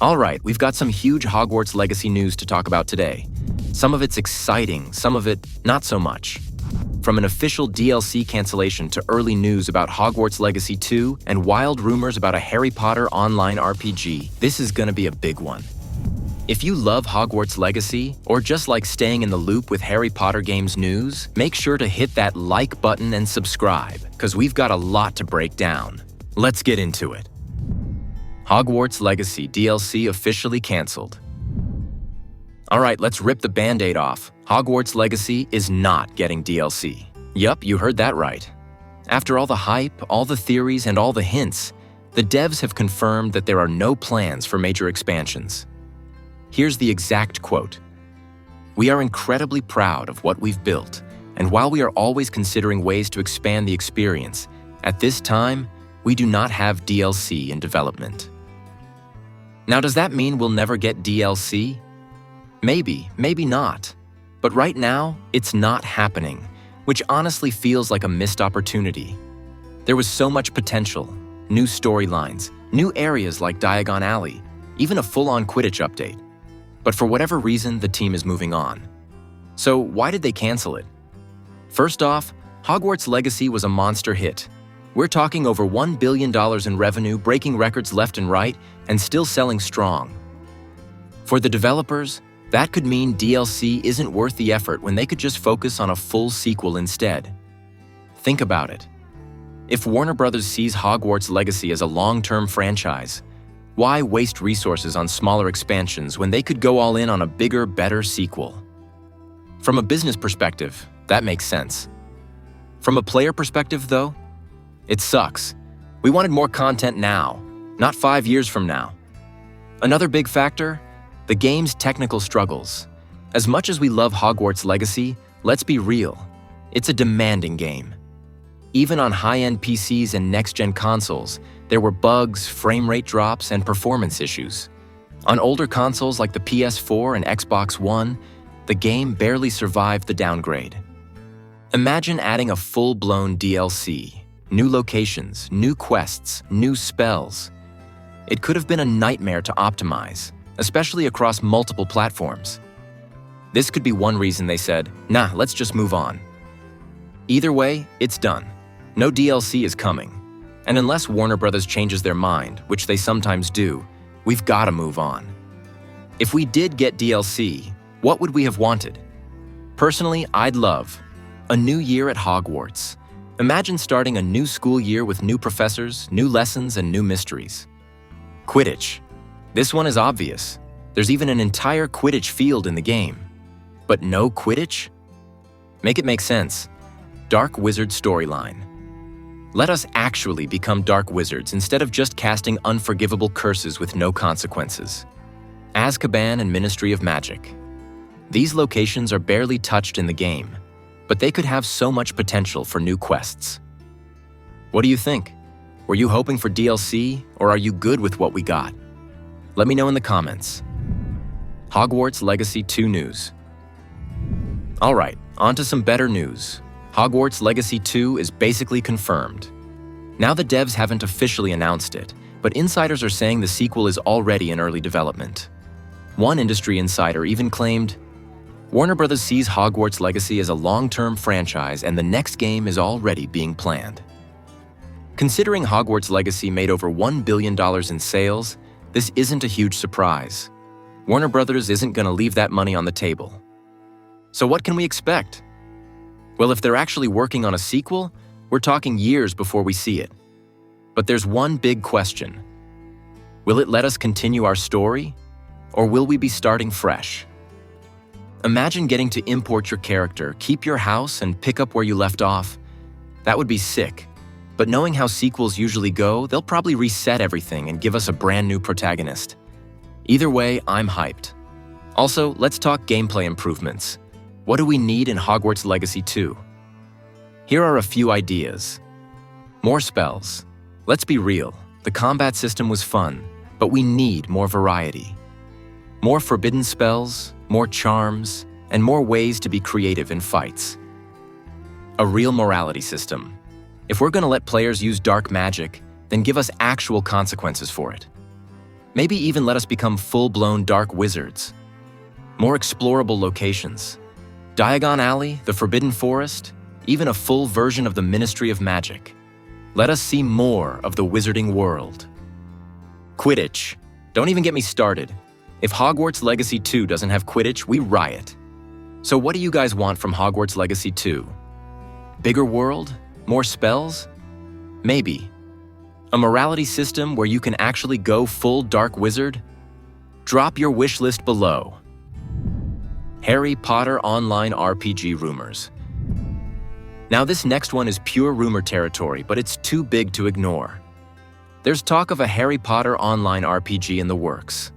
All right, we've got some huge Hogwarts Legacy news to talk about today. Some of it's exciting, some of it not so much. From an official DLC cancellation to early news about Hogwarts Legacy 2 and wild rumors about a Harry Potter online RPG, this is gonna be a big one. If you love Hogwarts Legacy, or just like staying in the loop with Harry Potter games news, make sure to hit that like button and subscribe, because we've got a lot to break down. Let's get into it. Hogwarts Legacy DLC officially canceled. All right, let's rip the Band-Aid off. Hogwarts Legacy is not getting DLC. Yup, you heard that right. After all the hype, all the theories, and all the hints, the devs have confirmed that there are no plans for major expansions. Here's the exact quote. "We are incredibly proud of what we've built, and while we are always considering ways to expand the experience, at this time, we do not have DLC in development." Now, does that mean we'll never get DLC? Maybe, maybe not. But right now, it's not happening, which honestly feels like a missed opportunity. There was so much potential, new storylines, new areas like Diagon Alley, even a full-on Quidditch update. But for whatever reason, the team is moving on. So why did they cancel it? First off, Hogwarts Legacy was a monster hit. We're talking over $1 billion in revenue, breaking records left and right, and still selling strong. For the developers, that could mean DLC isn't worth the effort when they could just focus on a full sequel instead. Think about it. If Warner Bros. Sees Hogwarts Legacy as a long-term franchise, why waste resources on smaller expansions when they could go all in on a bigger, better sequel? From a business perspective, that makes sense. From a player perspective, though, it sucks. We wanted more content now, not 5 years from now. Another big factor, the game's technical struggles. As much as we love Hogwarts Legacy, let's be real, it's a demanding game. Even on high-end PCs and next-gen consoles, there were bugs, frame rate drops, and performance issues. On older consoles like the PS4 and Xbox One, the game barely survived the downgrade. Imagine adding a full-blown DLC, new locations, new quests, new spells. It could have been a nightmare to optimize, especially across multiple platforms. This could be one reason they said, nah, let's just move on. Either way, it's done. No DLC is coming. And unless Warner Bros. Changes their mind, which they sometimes do, we've got to move on. If we did get DLC, what would we have wanted? Personally, I'd love a new year at Hogwarts. Imagine starting a new school year with new professors, new lessons, and new mysteries. Quidditch. This one is obvious. There's even an entire Quidditch field in the game. But no Quidditch? Make it make sense. Dark Wizard storyline. Let us actually become dark wizards instead of just casting unforgivable curses with no consequences. Azkaban and Ministry of Magic. These locations are barely touched in the game, but they could have so much potential for new quests. What do you think? Were you hoping for DLC, or are you good with what we got? Let me know in the comments. Hogwarts Legacy 2 news. All right, on to some better news. Hogwarts Legacy 2 is basically confirmed. Now the devs haven't officially announced it, but insiders are saying the sequel is already in early development. One industry insider even claimed, Warner Bros. Sees Hogwarts Legacy as a long-term franchise and the next game is already being planned. Considering Hogwarts Legacy made over $1 billion in sales, this isn't a huge surprise. Warner Bros. Isn't going to leave that money on the table. So what can we expect? Well, if they're actually working on a sequel, we're talking years before we see it. But there's one big question. Will it let us continue our story, or will we be starting fresh? Imagine getting to import your character, keep your house, and pick up where you left off. That would be sick. But knowing how sequels usually go, they'll probably reset everything and give us a brand new protagonist. Either way, I'm hyped. Also, let's talk gameplay improvements. What do we need in Hogwarts Legacy 2? Here are a few ideas. More spells. Let's be real, the combat system was fun, but we need more variety. More forbidden spells, more charms, and more ways to be creative in fights. A real morality system. If we're going to let players use dark magic, then give us actual consequences for it. Maybe even let us become full-blown dark wizards. More explorable locations. Diagon Alley, the Forbidden Forest, even a full version of the Ministry of Magic. Let us see more of the wizarding world. Quidditch. Don't even get me started. If Hogwarts Legacy 2 doesn't have Quidditch, we riot. So what do you guys want from Hogwarts Legacy 2? Bigger world? More spells? Maybe. A morality system where you can actually go full dark wizard? Drop your wish list below. Harry Potter Online RPG rumors. Now this next one is pure rumor territory, but it's too big to ignore. There's talk of a Harry Potter Online RPG in the works.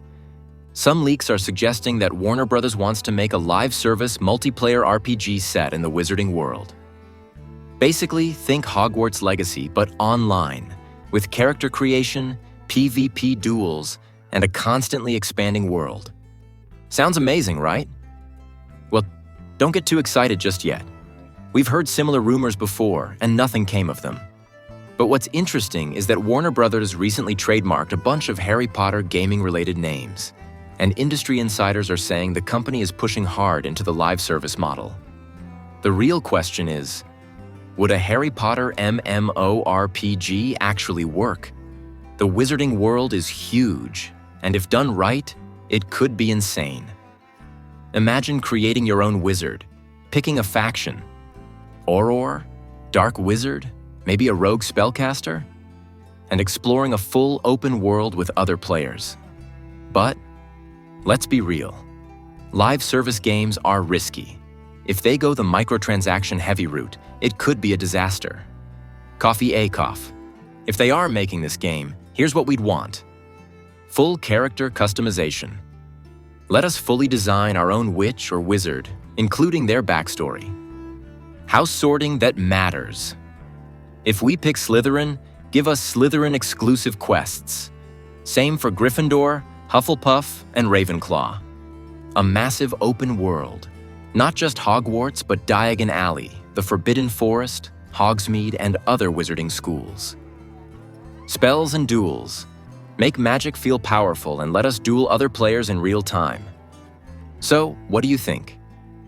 Some leaks are suggesting that Warner Bros. Wants to make a live service multiplayer RPG set in the wizarding world. Basically, think Hogwarts Legacy, but online, with character creation, PvP duels, and a constantly expanding world. Sounds amazing, right? Well, don't get too excited just yet. We've heard similar rumors before, and nothing came of them. But what's interesting is that Warner Bros. Recently trademarked a bunch of Harry Potter gaming-related names, and industry insiders are saying the company is pushing hard into the live service model. The real question is, would a Harry Potter MMORPG actually work? The wizarding world is huge, and if done right, it could be insane. Imagine creating your own wizard, picking a faction. Auror, Dark Wizard, maybe a rogue spellcaster, and exploring a full open world with other players. But let's be real. Live service games are risky. If they go the microtransaction-heavy route, it could be a disaster. Coffee Acoff. If they are making this game, here's what we'd want. Full character customization. Let us fully design our own witch or wizard, including their backstory. House sorting that matters. If we pick Slytherin, give us Slytherin-exclusive quests. Same for Gryffindor, Hufflepuff, and Ravenclaw. A massive open world. Not just Hogwarts, but Diagon Alley, the Forbidden Forest, Hogsmeade, and other wizarding schools. Spells and duels. Make magic feel powerful and let us duel other players in real time. So, what do you think?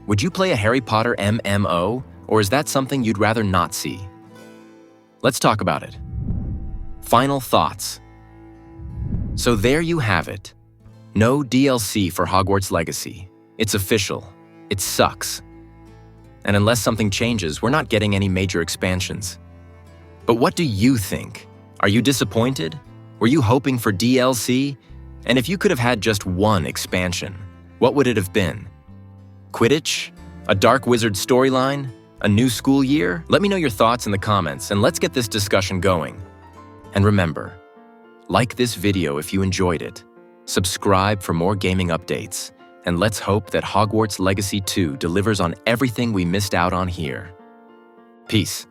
Would you play a Harry Potter MMO, or is that something you'd rather not see? Let's talk about it. Final thoughts. So there you have it. No DLC for Hogwarts Legacy. It's official. It sucks. And unless something changes, we're not getting any major expansions. But what do you think? Are you disappointed? Were you hoping for DLC? And if you could have had just one expansion, what would it have been? Quidditch? A Dark Wizard storyline? A new school year? Let me know your thoughts in the comments and let's get this discussion going. And remember, like this video if you enjoyed it, subscribe for more gaming updates, and let's hope that Hogwarts Legacy 2 delivers on everything we missed out on here. Peace.